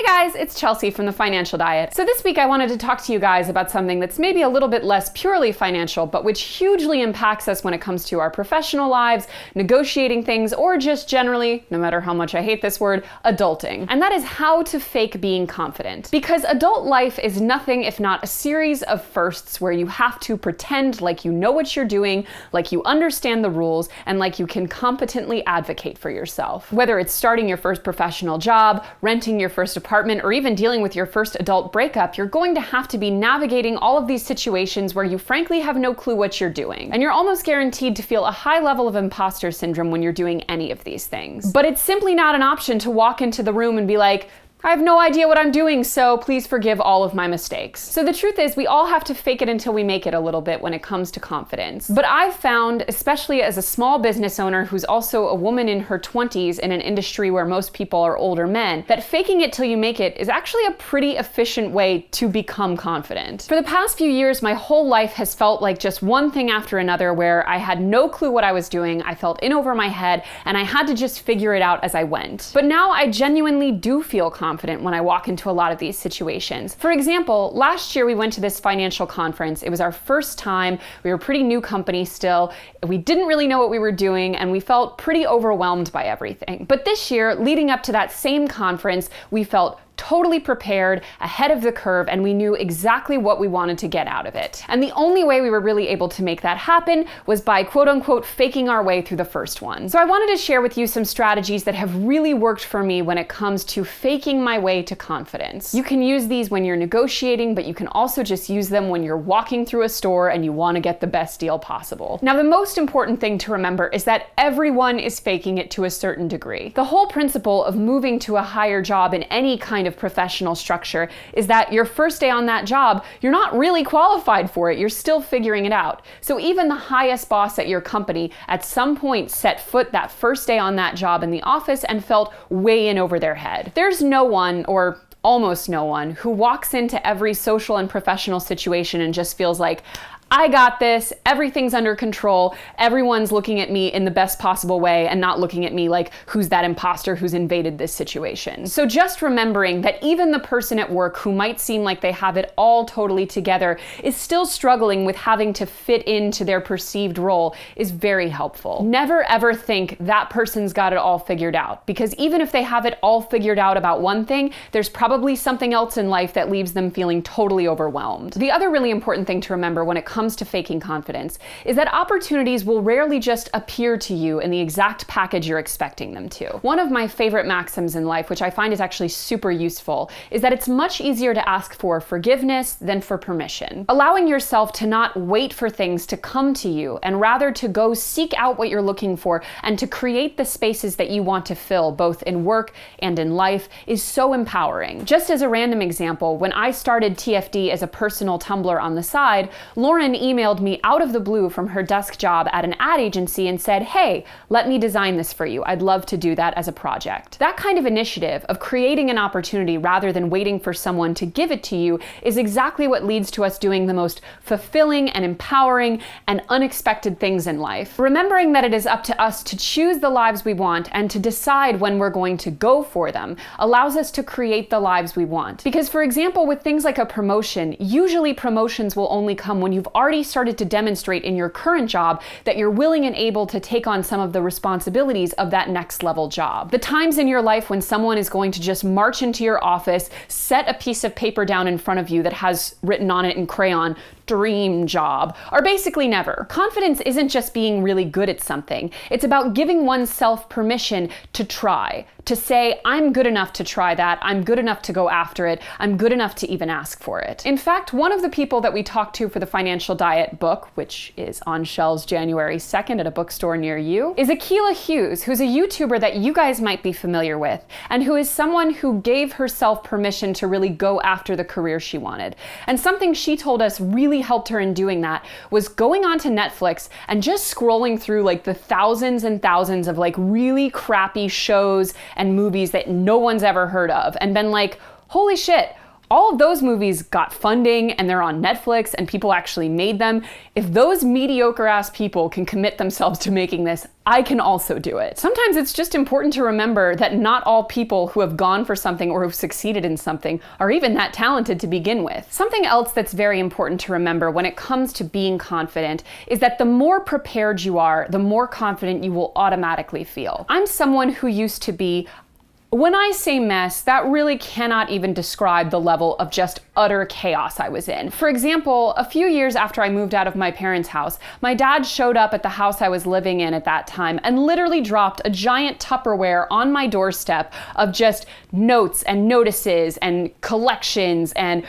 Hi guys, it's Chelsea from The Financial Diet. So this week I wanted to talk to you guys about something that's maybe a little bit less purely financial, but which hugely impacts us when it comes to our professional lives, negotiating things, or just generally, no matter how much I hate this word, adulting. And that is how to fake being confident. Because adult life is nothing if not a series of firsts where you have to pretend like you know what you're doing, like you understand the rules, and like you can competently advocate for yourself. Whether it's starting your first professional job, renting your first apartment, or even dealing with your first adult breakup, you're going to have to be navigating all of these situations where you frankly have no clue what you're doing. And you're almost guaranteed to feel a high level of imposter syndrome when you're doing any of these things. But it's simply not an option to walk into the room and be like, I have no idea what I'm doing, so please forgive all of my mistakes. So the truth is, we all have to fake it until we make it a little bit when it comes to confidence. But I've found, especially as a small business owner who's also a woman in her 20s in an industry where most people are older men, that faking it till you make it is actually a pretty efficient way to become confident. For the past few years, my whole life has felt like just one thing after another where I had no clue what I was doing, I felt in over my head, and I had to just figure it out as I went. But now I genuinely do feel confident when I walk into a lot of these situations. For example, last year we went to this financial conference. It was our first time. We were a pretty new company still. We didn't really know what we were doing, and we felt pretty overwhelmed by everything. But this year, leading up to that same conference, we felt totally prepared, ahead of the curve, and we knew exactly what we wanted to get out of it. And the only way we were really able to make that happen was by quote unquote faking our way through the first one. So I wanted to share with you some strategies that have really worked for me when it comes to faking my way to confidence. You can use these when you're negotiating, but you can also just use them when you're walking through a store and you want to get the best deal possible. Now, the most important thing to remember is that everyone is faking it to a certain degree. The whole principle of moving to a higher job in any kind of professional structure is that your first day on that job, you're not really qualified for it. You're still figuring it out. So even the highest boss at your company at some point set foot that first day on that job in the office and felt way in over their head. There's no one, or almost no one, who walks into every social and professional situation and just feels like, I got this, everything's under control, everyone's looking at me in the best possible way and not looking at me like, who's that imposter who's invaded this situation? So just remembering that even the person at work who might seem like they have it all totally together is still struggling with having to fit into their perceived role is very helpful. Never ever think that person's got it all figured out, because even if they have it all figured out about one thing, there's probably something else in life that leaves them feeling totally overwhelmed. The other really important thing to remember when it comes to faking confidence is that opportunities will rarely just appear to you in the exact package you're expecting them to. One of my favorite maxims in life, which I find is actually super useful, is that it's much easier to ask for forgiveness than for permission. Allowing yourself to not wait for things to come to you and rather to go seek out what you're looking for and to create the spaces that you want to fill, both in work and in life, is so empowering. Just as a random example, when I started TFD as a personal Tumblr on the side, Lauren emailed me out of the blue from her desk job at an ad agency and said, hey, let me design this for you. I'd love to do that as a project. That kind of initiative of creating an opportunity rather than waiting for someone to give it to you is exactly what leads to us doing the most fulfilling and empowering and unexpected things in life. Remembering that it is up to us to choose the lives we want and to decide when we're going to go for them allows us to create the lives we want. Because for example, with things like a promotion, usually promotions will only come when you've already started to demonstrate in your current job that you're willing and able to take on some of the responsibilities of that next level job. The times in your life when someone is going to just march into your office, set a piece of paper down in front of you that has written on it in crayon, dream job, are basically never. Confidence isn't just being really good at something. It's about giving oneself permission to try, to say, I'm good enough to try that, I'm good enough to go after it, I'm good enough to even ask for it. In fact, one of the people that we talked to for the Financial Diet book, which is on shelves January 2nd at a bookstore near you, is Akilah Hughes, who's a YouTuber that you guys might be familiar with, and who is someone who gave herself permission to really go after the career she wanted. And something she told us really helped her in doing that was going onto Netflix and just scrolling through like the thousands and thousands of like really crappy shows and movies that no one's ever heard of, and been like, holy shit, All of those movies got funding and they're on Netflix and people actually made them. If those mediocre ass people can commit themselves to making this, I can also do it. Sometimes it's just important to remember that not all people who have gone for something or who've succeeded in something are even that talented to begin with. Something else that's very important to remember when it comes to being confident is that the more prepared you are, the more confident you will automatically feel. I'm someone who used to be, when I say mess, that really cannot even describe the level of just utter chaos I was in. For example, a few years after I moved out of my parents' house, my dad showed up at the house I was living in at that time and literally dropped a giant Tupperware on my doorstep of just notes and notices and collections and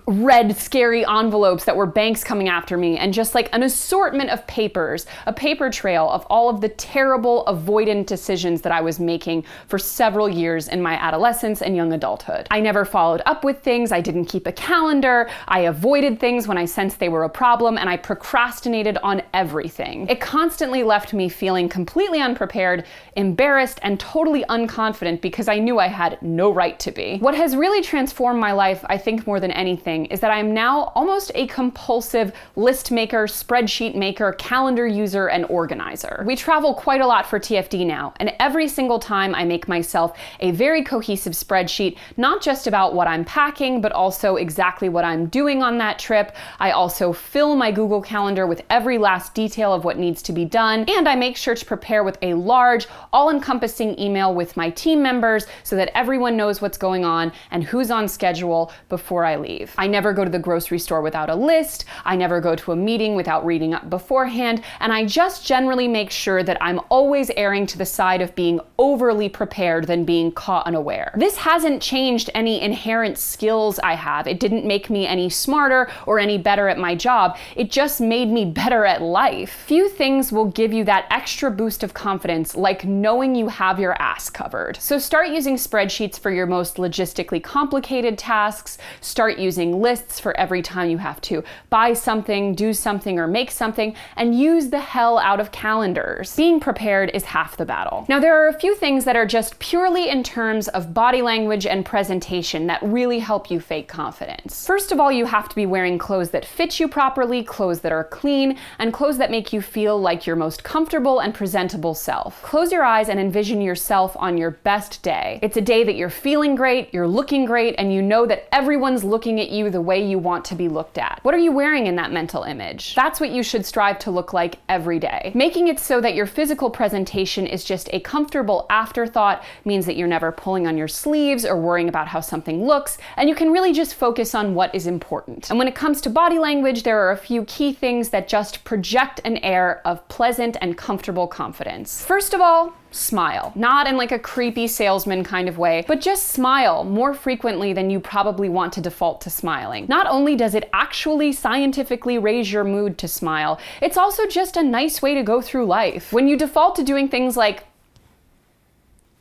red scary envelopes that were banks coming after me, and just like an assortment of papers, a paper trail of all of the terrible avoidant decisions that I was making for several years in my adolescence and young adulthood. I never followed up with things, I didn't keep a calendar, I avoided things when I sensed they were a problem, and I procrastinated on everything. It constantly left me feeling completely unprepared, embarrassed, and totally unconfident because I knew I had no right to be. What has really transformed my life, I think more than anything, is that I am now almost a compulsive list maker, spreadsheet maker, calendar user, and organizer. We travel quite a lot for TFD now, and every single time I make myself a very cohesive spreadsheet, not just about what I'm packing, but also exactly what I'm doing on that trip. I also fill my Google Calendar with every last detail of what needs to be done, and I make sure to prepare with a large, all-encompassing email with my team members so that everyone knows what's going on and who's on schedule before I leave. I never go to the grocery store without a list, I never go to a meeting without reading up beforehand, and I just generally make sure that I'm always erring to the side of being overly prepared than being caught unaware. This hasn't changed any inherent skills I have. It didn't make me any smarter or any better at my job. It just made me better at life. Few things will give you that extra boost of confidence like knowing you have your ass covered. So start using spreadsheets for your most logistically complicated tasks. Start using lists for every time you have to buy something, do something, or make something, and use the hell out of calendars. Being prepared is half the battle. Now, there are a few things that are just purely in terms of body language and presentation that really help you fake confidence. First of all, you have to be wearing clothes that fit you properly, clothes that are clean, and clothes that make you feel like your most comfortable and presentable self. Close your eyes and envision yourself on your best day. It's a day that you're feeling great, you're looking great, and you know that everyone's looking at you the way you want to be looked at. What are you wearing in that mental image? That's what you should strive to look like every day. Making it so that your physical presentation is just a comfortable afterthought means that you're never pulling on your sleeves or worrying about how something looks, and you can really just focus on what is important. And when it comes to body language, there are a few key things that just project an air of pleasant and comfortable confidence. First of all, smile. Not in like a creepy salesman kind of way, but just smile more frequently than you probably want to default to smiling. Not only does it actually scientifically raise your mood to smile, it's also just a nice way to go through life. When you default to doing things like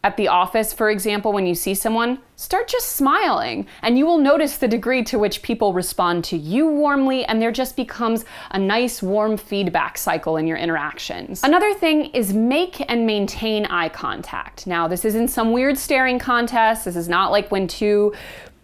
at the office, for example, when you see someone, start just smiling, and you will notice the degree to which people respond to you warmly, and there just becomes a nice warm feedback cycle in your interactions. Another thing is make and maintain eye contact. Now, this isn't some weird staring contest. This is not like when two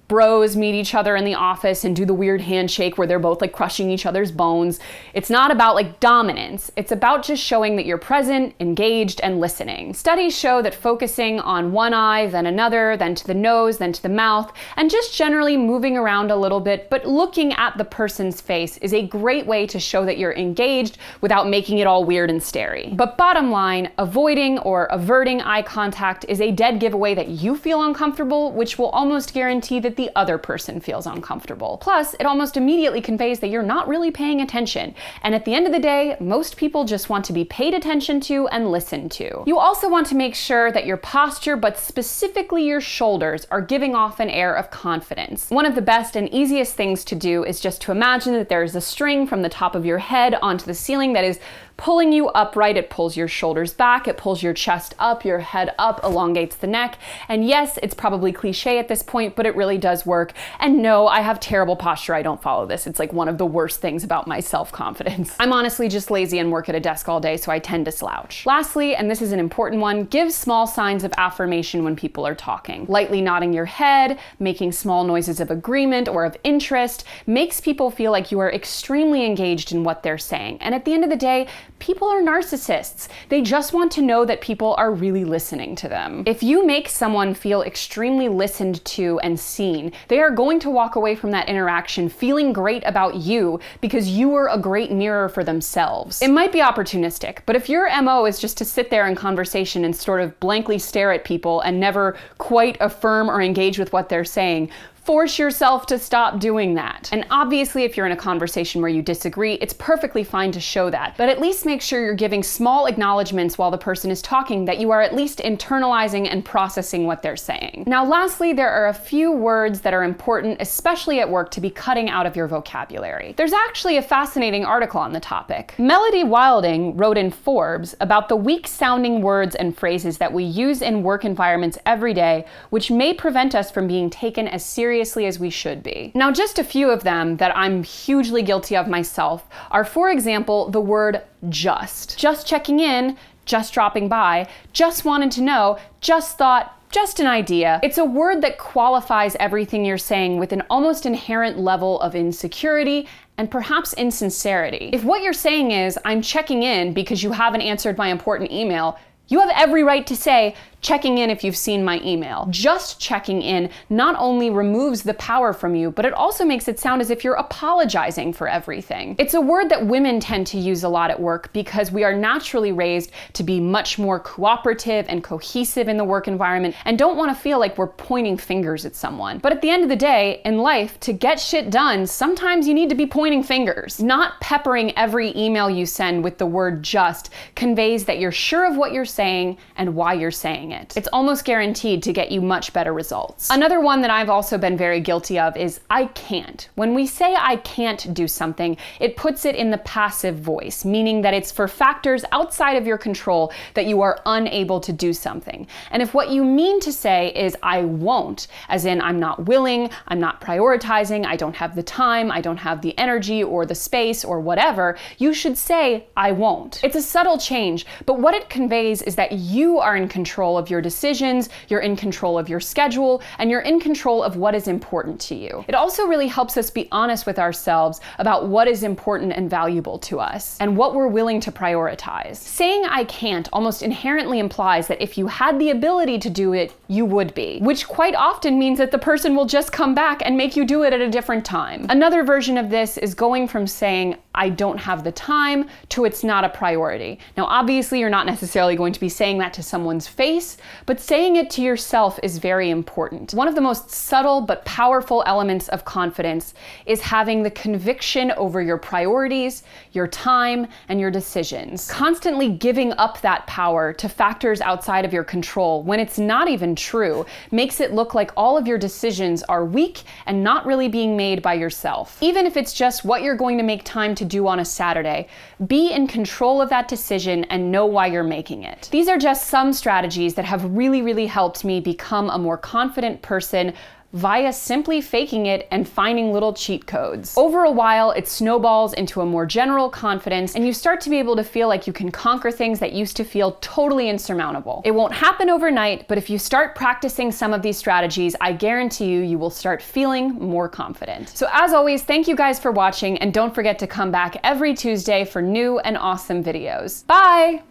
bros meet each other in the office and do the weird handshake where they're both like crushing each other's bones. It's not about like dominance. It's about just showing that you're present, engaged, and listening. Studies show that focusing on one eye, then another, then to the nose, then to the mouth, and just generally moving around a little bit, but looking at the person's face is a great way to show that you're engaged without making it all weird and starey. But bottom line, avoiding or averting eye contact is a dead giveaway that you feel uncomfortable, which will almost guarantee that the other person feels uncomfortable. Plus, it almost immediately conveys that you're not really paying attention. And at the end of the day, most people just want to be paid attention to and listened to. You also want to make sure that your posture, but specifically your shoulders, are giving off an air of confidence. One of the best and easiest things to do is just to imagine that there is a string from the top of your head onto the ceiling that is pulling you upright. It pulls your shoulders back, it pulls your chest up, your head up, elongates the neck. And yes, it's probably cliche at this point, but it really does work. And no, I have terrible posture. I don't follow this. It's like one of the worst things about my self-confidence. I'm honestly just lazy and work at a desk all day, so I tend to slouch. Lastly, and this is an important one, give small signs of affirmation when people are talking. Lightly nodding your head, making small noises of agreement or of interest makes people feel like you are extremely engaged in what they're saying. And at the end of the day, people are narcissists. They just want to know that people are really listening to them. If you make someone feel extremely listened to and seen, they are going to walk away from that interaction feeling great about you because you were a great mirror for themselves. It might be opportunistic, but if your MO is just to sit there in conversation and sort of blankly stare at people and never quite affirm or engage with what they're saying, force yourself to stop doing that. And obviously, if you're in a conversation where you disagree, it's perfectly fine to show that. But at least make sure you're giving small acknowledgments while the person is talking, that you are at least internalizing and processing what they're saying. Now, lastly, there are a few words that are important, especially at work, to be cutting out of your vocabulary. There's actually a fascinating article on the topic. Melody Wilding wrote in Forbes about the weak-sounding words and phrases that we use in work environments every day, which may prevent us from being taken as seriously as we should be. Now, just a few of them that I'm hugely guilty of myself are, for example, the word just. Just checking in, just dropping by, just wanted to know, just thought, just an idea. It's a word that qualifies everything you're saying with an almost inherent level of insecurity and perhaps insincerity. If what you're saying is, I'm checking in because you haven't answered my important email, you have every right to say, checking in if you've seen my email. Just checking in not only removes the power from you, but it also makes it sound as if you're apologizing for everything. It's a word that women tend to use a lot at work because we are naturally raised to be much more cooperative and cohesive in the work environment and don't want to feel like we're pointing fingers at someone. But at the end of the day, in life, to get shit done, sometimes you need to be pointing fingers. Not peppering every email you send with the word just conveys that you're sure of what you're saying and why you're saying it. It's almost guaranteed to get you much better results. Another one that I've also been very guilty of is I can't. When we say I can't do something, it puts it in the passive voice, meaning that it's for factors outside of your control that you are unable to do something. And if what you mean to say is I won't, as in I'm not willing, I'm not prioritizing, I don't have the time, I don't have the energy or the space or whatever, you should say I won't. It's a subtle change, but what it conveys is that you are in control of your decisions, you're in control of your schedule, and you're in control of what is important to you. It also really helps us be honest with ourselves about what is important and valuable to us, and what we're willing to prioritize. Saying I can't almost inherently implies that if you had the ability to do it, you would be, which quite often means that the person will just come back and make you do it at a different time. Another version of this is going from saying I don't have the time to it's not a priority. Now, obviously, you're not necessarily going to be saying that to someone's face, but saying it to yourself is very important. One of the most subtle but powerful elements of confidence is having the conviction over your priorities, your time, and your decisions. Constantly giving up that power to factors outside of your control when it's not even true makes it look like all of your decisions are weak and not really being made by yourself. Even if it's just what you're going to make time to do on a Saturday, be in control of that decision and know why you're making it. These are just some strategies that have really helped me become a more confident person via simply faking it and finding little cheat codes. Over a while, it snowballs into a more general confidence, and you start to be able to feel like you can conquer things that used to feel totally insurmountable. It won't happen overnight, but if you start practicing some of these strategies, I guarantee you will start feeling more confident. So as always, thank you guys for watching, and don't forget to come back every Tuesday for new and awesome videos. Bye!